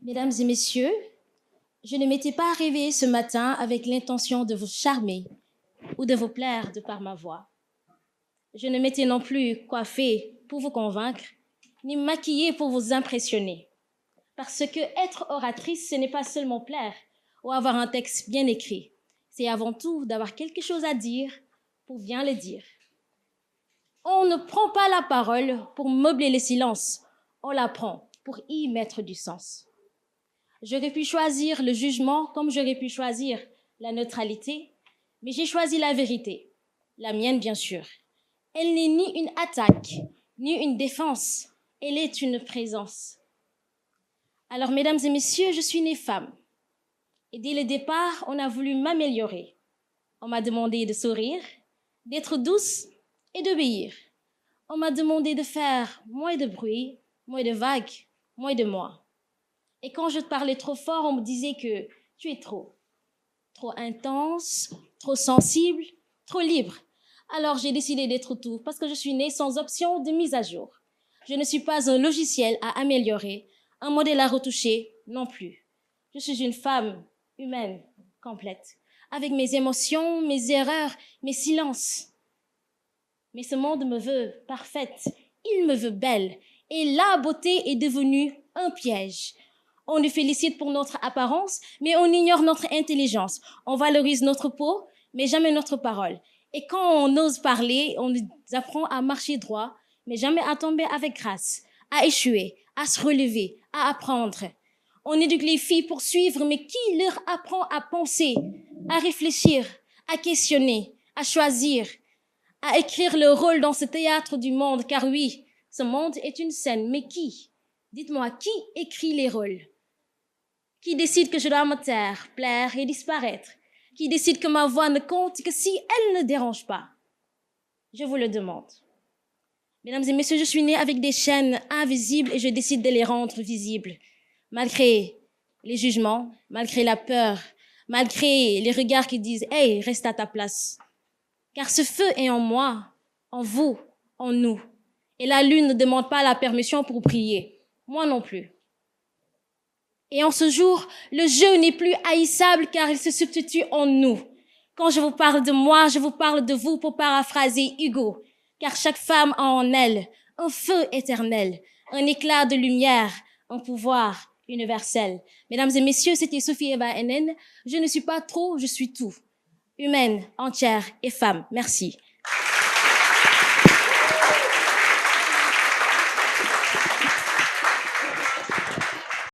Mesdames et messieurs, je ne m'étais pas réveillée ce matin avec l'intention de vous charmer ou de vous plaire de par ma voix. Je ne m'étais non plus coiffée pour vous convaincre, ni maquillée pour vous impressionner. Parce que être oratrice, ce n'est pas seulement plaire ou avoir un texte bien écrit. C'est avant tout d'avoir quelque chose à dire pour bien le dire. On ne prend pas la parole pour meubler le silence, on la prend pour y mettre du sens. J'aurais pu choisir le jugement comme j'aurais pu choisir la neutralité, mais j'ai choisi la vérité, la mienne bien sûr. Elle n'est ni une attaque, ni une défense, elle est une présence. Alors, mesdames et messieurs, je suis née femme. Et dès le départ, on a voulu m'améliorer. On m'a demandé de sourire, d'être douce et d'obéir. On m'a demandé de faire moins de bruit, moins de vagues, moins de moi. Et quand je parlais trop fort, on me disait que tu es trop intense, trop sensible, trop libre. Alors j'ai décidé d'être tout parce que je suis née sans option de mise à jour. Je ne suis pas un logiciel à améliorer, un modèle à retoucher non plus. Je suis une femme humaine, complète, avec mes émotions, mes erreurs, mes silences. Mais ce monde me veut parfaite, il me veut belle, et la beauté est devenue un piège. On nous félicite pour notre apparence, mais on ignore notre intelligence. On valorise notre peau, mais jamais notre parole. Et quand on ose parler, on nous apprend à marcher droit, mais jamais à tomber avec grâce, à échouer, à se relever, à apprendre. On éduque les filles pour suivre, mais qui leur apprend à penser, à réfléchir, à questionner, à choisir, à écrire le rôle dans ce théâtre du monde? Car oui, ce monde est une scène, mais qui? Dites-moi, qui écrit les rôles? Qui décide que je dois me taire, plaire et disparaître? Qui décide que ma voix ne compte que si elle ne dérange pas? Je vous le demande. Mesdames et messieurs, je suis née avec des chaînes invisibles et je décide de les rendre visibles. Malgré les jugements, malgré la peur, malgré les regards qui disent « Hey, reste à ta place ». Car ce feu est en moi, en vous, en nous. Et la lune ne demande pas la permission pour briller. Moi non plus. Et en ce jour, le jeu n'est plus haïssable car il se substitue en nous. Quand je vous parle de moi, je vous parle de vous pour paraphraser Hugo. Car chaque femme a en elle un feu éternel, un éclat de lumière, un pouvoir universel. Mesdames et messieurs, c'était Sophie Eva Enen. Je ne suis pas trop, je suis tout. Humaine, entière et femme. Merci.